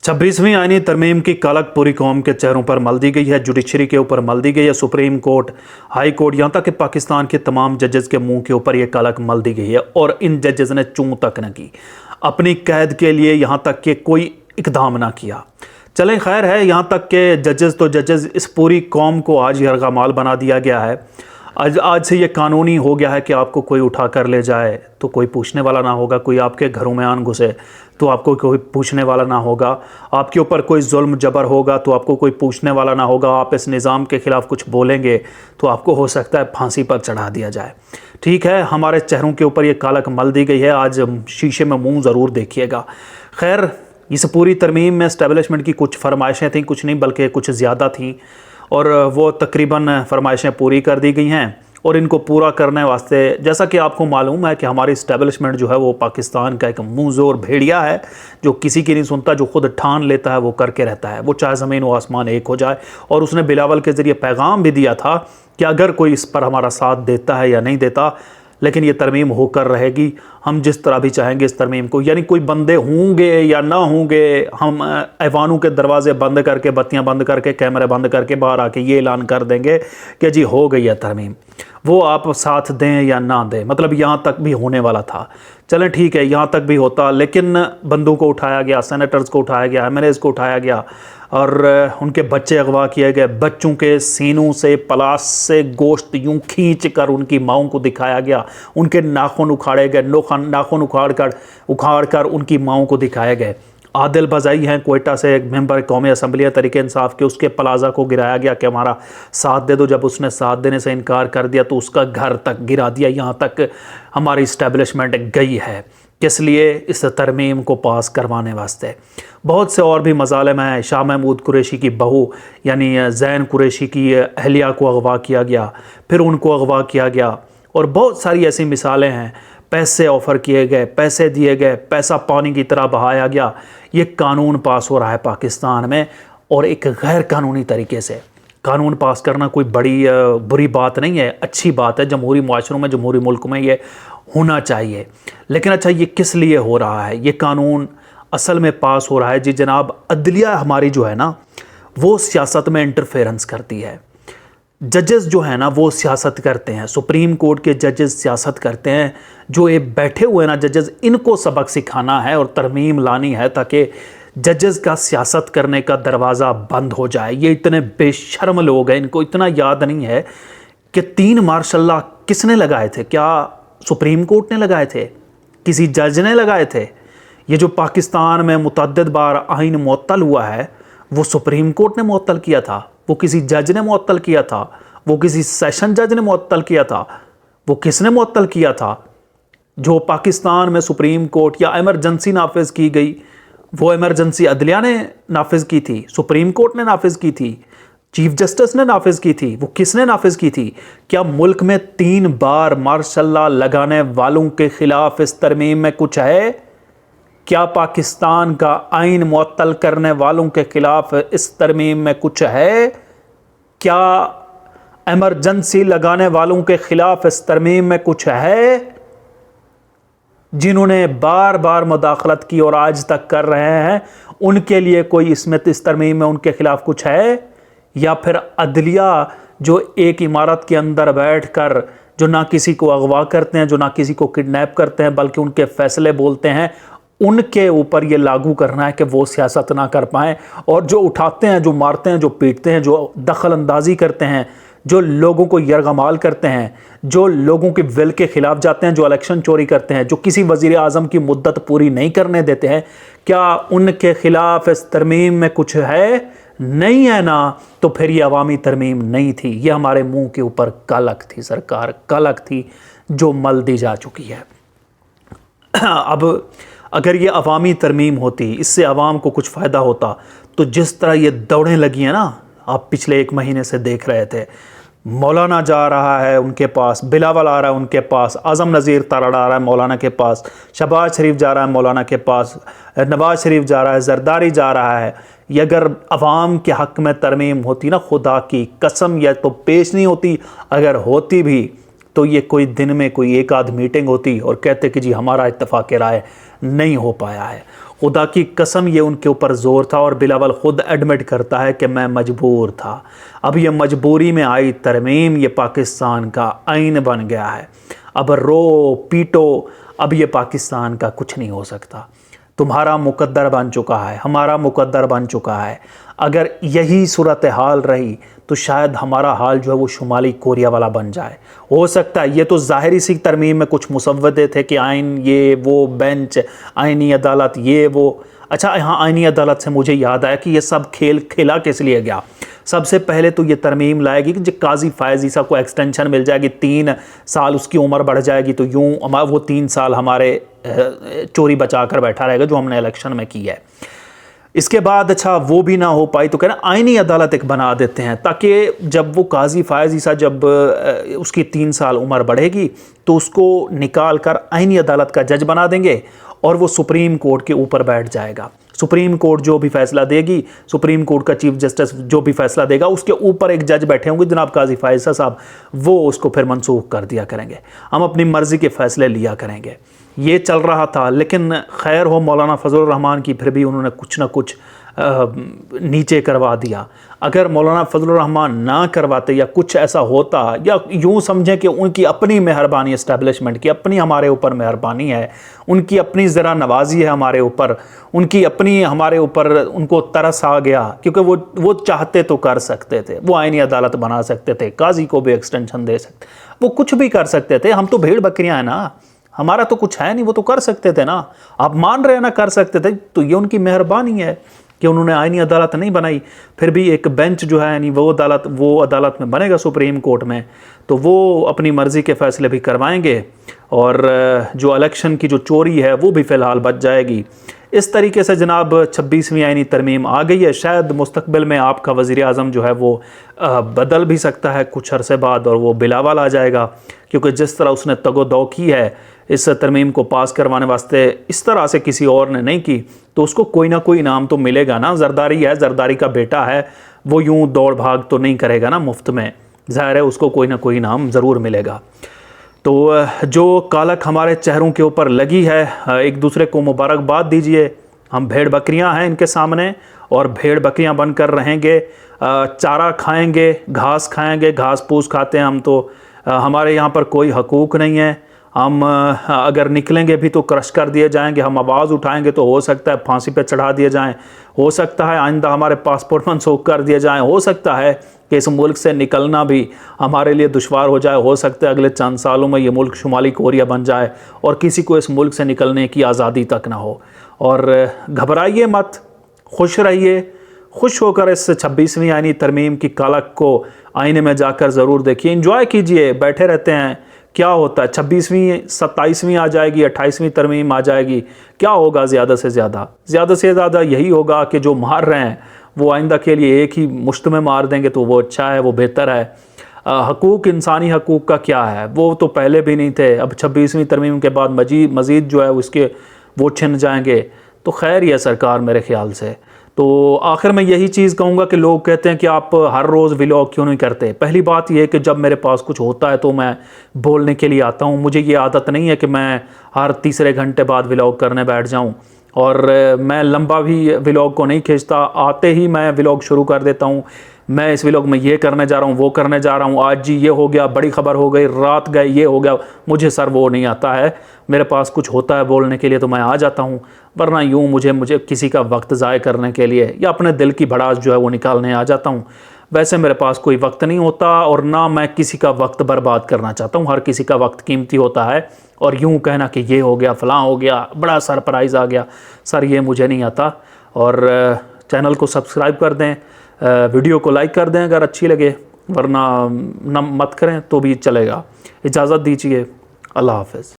26वीं आईनी तरमीम की कलक पूरी कौम के चेहरों पर मल दी गई है। जुडिशरी के ऊपर मल दी गई है। सुप्रीम कोर्ट, हाई कोर्ट, यहाँ तक कि पाकिस्तान के तमाम जजेस के मुंह के ऊपर यह कलक मल दी गई है और इन जजेस ने चूं तक न की। अपनी कैद के लिए यहाँ तक कि कोई इकदाम ना किया। चलें, खैर है, यहाँ तक के जजेस तो जजेस, इस पूरी कौम को आज यरगमाल बना दिया गया है। आज से ये कानूनी हो गया है कि आपको कोई उठा कर ले जाए तो कोई पूछने वाला ना होगा, कोई आपके घरों में आन घुसे तो आपको कोई पूछने वाला ना होगा, आपके ऊपर कोई जुल्म जबर होगा तो आपको कोई पूछने वाला ना होगा, आप इस निज़ाम के ख़िलाफ़ कुछ बोलेंगे तो आपको हो सकता है फांसी पर चढ़ा दिया जाए। ठीक है, हमारे चेहरों के ऊपर ये कालक मल दी गई है। आज शीशे में मुँह ज़रूर देखिएगा। खैर, इस पूरी तरमीम में एस्टेब्लिशमेंट की कुछ फरमाइशें थीं, कुछ नहीं बल्कि कुछ ज़्यादा थीं, और वो तकरीबन फरमाइशें पूरी कर दी गई हैं। और इनको पूरा करने वास्ते, जैसा कि आपको मालूम है कि हमारी इस्टेब्लिशमेंट जो है वो पाकिस्तान का एक मुंहजोर भेड़िया है, जो किसी की नहीं सुनता, जो खुद ठान लेता है वो करके रहता है, वो चाहे ज़मीन व आसमान एक हो जाए। और उसने बिलावल के ज़रिए पैगाम भी दिया था कि अगर कोई इस पर हमारा साथ देता है या नहीं देता, लेकिन ये तरमीम होकर रहेगी, हम जिस तरह भी चाहेंगे इस तरमीम को। यानी कोई बंदे होंगे या ना होंगे, हम ऐवानों के दरवाजे बंद करके, बत्तियां बंद करके, कैमरे बंद करके बाहर आके ये ऐलान कर देंगे कि जी हो गई है तरमीम। वो आप साथ दें या ना दें, मतलब यहाँ तक भी होने वाला था। चलें ठीक है, यहाँ तक भी होता, लेकिन बंदों को उठाया गया, सेनेटर्स को उठाया गया, एमएलएज को उठाया गया और उनके बच्चे अगवा किए गए। बच्चों के सीनों से, पलास से गोश्त यूं खींच कर उनकी माओं को दिखाया गया, उनके नाखून उखाड़े गए, नाखून उखाड़ कर उनकी माओं को दिखाए गए। आदिल बजाई हैं कोयटा से, एक मेंबर कौमी असम्बली तरीके इंसाफ के, उसके प्लाजा को गिराया गया कि हमारा साथ दे दो। जब उसने साथ देने से इनकार कर दिया तो उसका घर तक गिरा दिया। यहाँ तक हमारी इस्टेब्लिशमेंट गई है, किस लिए? इस तरमीम को पास करवाने वास्ते। बहुत से और भी मज़ालिम हैं। शाह महमूद कुरैशी की बहू यानी ज़ैन कुरैशी की अहलिया को अगवा किया गया, फिर उनको अगवा किया गया, और बहुत सारी ऐसी मिसालें हैं। पैसे ऑफ़र किए गए, पैसे दिए गए, पैसा पानी की तरह बहाया गया। ये कानून पास हो रहा है पाकिस्तान में, और एक गैर कानूनी तरीके से। कानून पास करना कोई बड़ी बुरी बात नहीं है, अच्छी बात है। जमहूरी माशरों में, जमहूरी मुल्क में ये होना चाहिए। लेकिन अच्छा, ये किस लिए हो रहा है? ये कानून असल में पास हो रहा है जी जनाब, अदलिया हमारी जो है ना, वो सियासत में इंटरफेरेंस करती है। जजेस जो है ना वो सियासत करते हैं। सुप्रीम कोर्ट के जजेस सियासत करते हैं। जो ये बैठे हुए ना जजेस, इनको सबक सिखाना है और तरमीम लानी है ताकि जजेस का सियासत करने का दरवाज़ा बंद हो जाए। ये इतने बेशर्म लोग हैं, इनको इतना याद नहीं है कि 3 मार्शल्ला किसने लगाए थे? क्या सुप्रीम कोर्ट ने लगाए थे? किसी जज ने लगाए थे? ये जो पाकिस्तान में मुतअद्दिद बार आइन मुअत्तल हुआ है, वो सुप्रीम कोर्ट ने मुअत्तल किया था, वो किसी जज ने मुअत्तल किया था, वो किसी सेशन जज ने मुअत्तल किया था। वो किसने मुअत्तल किया था? जो पाकिस्तान में सुप्रीम कोर्ट या इमरजेंसी नाफिज की गई, वो इमरजेंसी अदलिया ने नाफिज की थी, सुप्रीम कोर्ट ने नाफिज की थी, चीफ जस्टिस ने नाफिज की थी। वो किसने नाफिज की थी? क्या मुल्क में 3 बार मार्शल्ला लगाने वालों के खिलाफ इस तरमीम में कुछ है? क्या पाकिस्तान का आइन मुअत्तल करने वालों के खिलाफ इस तरमीम में कुछ है? क्या इमरजेंसी लगाने वालों के खिलाफ इस तरमीम में कुछ है? जिन्होंने बार बार मुदाखलत की और आज तक कर रहे हैं, उनके लिए कोई इसमें इस तरमीम में उनके खिलाफ कुछ है? या फिर अदलिया जो एक इमारत के अंदर बैठकर जो ना किसी को अगवा करते हैं, जो ना किसी को किडनैप करते हैं, बल्कि उनके फैसले बोलते हैं, उनके ऊपर ये लागू करना है कि वो सियासत ना कर पाएँ। और जो उठाते हैं, जो मारते हैं, जो पीटते हैं, जो दखल अंदाजी करते हैं, जो लोगों को यरगमाल करते हैं, जो लोगों के विल के ख़िलाफ़ जाते हैं, जो इलेक्शन चोरी करते हैं, जो किसी वज़ीर आज़म की मुद्दत पूरी नहीं करने देते हैं, क्या उनके ख़िलाफ़ इस तरमीम में कुछ है? नहीं है ना, तो फिर ये अवामी तरमीम नहीं थी। ये हमारे मुंह के ऊपर कलक थी सरकार, कलक थी जो मल दी जा चुकी है। अब अगर ये अवामी तरमीम होती, इससे अवाम को कुछ फ़ायदा होता, तो जिस तरह ये दौड़ें लगी हैं ना, आप पिछले 1 महीने से देख रहे थे, मौलाना जा रहा है उनके पास, बिलावल आ रहा है उनके पास, आज़म नज़ीर तारड़ आ रहा है मौलाना के पास, शहबाज शरीफ जा रहा है मौलाना के पास, नवाज शरीफ जा रहा है, जरदारी जा रहा है। ये अगर अवाम के हक़ में तरमीम होती ना, खुदा की कसम, यह तो पेश नहीं होती। अगर होती भी तो ये कोई दिन में कोई एक आध मीटिंग होती और कहते कि जी हमारा इत्तफाक़ राय नहीं हो पाया है। खुदा की कसम ये उनके ऊपर ज़ोर था और बिलावल ख़ुद एडमिट करता है कि मैं मजबूर था। अब ये मजबूरी में आई तरमीम ये पाकिस्तान का आइन बन गया है। अब रो पीटो, अब ये पाकिस्तान का कुछ नहीं हो सकता। तुम्हारा मुकद्दर बन चुका है, हमारा मुकद्दर बन चुका है। अगर यही सूरत हाल रही तो शायद हमारा हाल जो है वो शुमाली कोरिया वाला बन जाए। हो सकता है, ये तो ज़ाहिरी सी तरमीम में कुछ मुसव्वदे थे कि आइन ये वो, बेंच, आइनी अदालत ये वो। अच्छा, यहाँ आइनी अदालत से मुझे याद आया कि ये सब खेल खेला किस लिए गया। सबसे पहले तो ये तरमीम लाएगी कि काजी फ़ायज़ ईसा को एक्सटेंशन मिल जाएगी, 3 साल उसकी उम्र बढ़ जाएगी, तो यूँ वो 3 साल हमारे चोरी बचा कर बैठा रहेगा जो हमने इलेक्शन में की है। इसके बाद अच्छा वो भी ना हो पाई तो कहना आइनी अदालत एक बना देते हैं, ताकि जब वो काजी फ़ायज़ ईसा जब उसकी 3 साल उम्र बढ़ेगी तो उसको निकाल कर आइनी अदालत का जज बना देंगे और वो सुप्रीम कोर्ट के ऊपर बैठ जाएगा। सुप्रीम कोर्ट जो भी फैसला देगी, सुप्रीम कोर्ट का चीफ जस्टिस जो भी फैसला देगा, उसके ऊपर एक जज बैठे होंगे जनाब काजी फ़ायज़ ईसा साहब, वो उसको फिर मनसूख कर दिया करेंगे। हम अपनी मर्ज़ी के फ़ैसले लिया करेंगे। ये चल रहा था, लेकिन खैर हो मौलाना फजलुर रहमान की, फिर भी उन्होंने कुछ ना कुछ नीचे करवा दिया। अगर मौलाना फजलुर रहमान ना करवाते या कुछ ऐसा होता, या यूँ समझें कि उनकी अपनी मेहरबानी, इस्टेब्लिशमेंट की अपनी हमारे ऊपर मेहरबानी है, उनकी अपनी ज़रा नवाजी है हमारे ऊपर, उनकी अपनी हमारे ऊपर उनको तरस आ गया, क्योंकि वो चाहते तो कर सकते थे, वो आइनी अदालत बना सकते थे, काजी को भी एक्सटेंशन दे सकते, वो कुछ भी कर सकते थे। हम तो भेड़ बकरियाँ हैं ना, हमारा तो कुछ है नहीं, वो तो कर सकते थे ना। आप मान रहे हैं ना कर सकते थे, तो ये उनकी मेहरबानी है कि उन्होंने आइनी अदालत नहीं बनाई। फिर भी एक बेंच जो है यानी वो अदालत में बनेगा सुप्रीम कोर्ट में, तो वो अपनी मर्ज़ी के फ़ैसले भी करवाएंगे और जो इलेक्शन की जो चोरी है वो भी फ़िलहाल बच जाएगी। इस तरीके से जनाब 26वीं आइनी तरमीम आ गई है। शायद मुस्तकबिल में आपका वज़ीर आज़म जो है वो बदल भी सकता है कुछ अरसे बाद, और वो बिलावल आ जाएगा, क्योंकि जिस तरह उसने तगो-दो की है इस तरमीम को पास करवाने वास्ते, इस तरह से किसी और ने नहीं की, तो उसको कोई ना कोई इनाम तो मिलेगा ना। जरदारी है, जरदारी का बेटा है, वो यूँ दौड़ भाग तो नहीं करेगा ना मुफ्त में, ज़ाहिर है उसको कोई ना कोई इनाम ज़रूर मिलेगा। तो जो कालक हमारे चेहरों के ऊपर लगी है, एक दूसरे को मुबारकबाद दीजिए। हम भेड़ बकरियां हैं इनके सामने, और भेड़ बकरियां बनकर रहेंगे। चारा खाएंगे, घास खाएंगे, घास फूस खाते हैं हम तो। हमारे यहाँ पर कोई हकूक़ नहीं है। हम अगर निकलेंगे भी तो क्रश कर दिए जाएंगे। हम आवाज़ उठाएंगे तो हो सकता है फांसी पे चढ़ा दिए जाएं, हो सकता है आइंदा हमारे पासपोर्ट मनसूख कर दिए जाएं, हो सकता है कि इस मुल्क से निकलना भी हमारे लिए दुश्वार हो जाए, हो सकता है अगले चंद सालों में ये मुल्क शुमाली कोरिया बन जाए और किसी को इस मुल्क से निकलने की आज़ादी तक ना हो। और घबराइए मत, खुश रहिए, खुश होकर इस 26वीं आइनी तरमीम की कालक को आईने में जाकर ज़रूर देखिए, इंजॉय कीजिए। बैठे रहते हैं, क्या होता है, 26वीं 27वीं आ जाएगी, 28वीं तरमीम आ जाएगी, क्या होगा? ज़्यादा से ज़्यादा यही होगा कि जो मार रहे हैं वो आइंदा के लिए एक ही मुश्त में मार देंगे, तो वो अच्छा है, वो बेहतर है। हकूक़, इंसानी हकूक़ का क्या है, वो तो पहले भी नहीं थे, अब 26वीं तरमीम के बाद मज़ीद जो है उसके वो छिन जाएंगे। तो खैर ये सरकार मेरे ख़्याल से। तो आखिर में यही चीज़ कहूँगा कि लोग कहते हैं कि आप हर रोज़ व्लॉग क्यों नहीं करते। पहली बात यह है कि जब मेरे पास कुछ होता है तो मैं बोलने के लिए आता हूँ। मुझे ये आदत नहीं है कि मैं हर तीसरे घंटे बाद व्लॉग करने बैठ जाऊँ, और मैं लंबा भी व्लॉग को नहीं खींचता। आते ही मैं व्लॉग शुरू कर देता हूँ, मैं इस व्लॉग में ये करने जा रहा हूँ, वो करने जा रहा हूँ, आज जी ये हो गया, बड़ी खबर हो गई, रात गए, ये हो गया। मुझे सर वो नहीं आता है। मेरे पास कुछ होता है बोलने के लिए तो मैं आ जाता हूँ, वरना यूँ मुझे किसी का वक्त ज़ाय करने के लिए या अपने दिल की भड़ास जो है वो निकालने आ जाता हूँ। वैसे मेरे पास कोई वक्त नहीं होता, और ना मैं किसी का वक्त बर्बाद करना चाहता हूँ। हर किसी का वक्त कीमती होता है, और यूँ कहना कि ये हो गया, फ़लाँ हो गया, बड़ा सरप्राइज़ आ गया, सर ये मुझे नहीं आता। और चैनल को सब्सक्राइब कर दें, वीडियो को लाइक कर दें अगर अच्छी लगे, वरना न मत करें तो भी चलेगा। इजाज़त दीजिए, अल्लाह हाफ़िज़।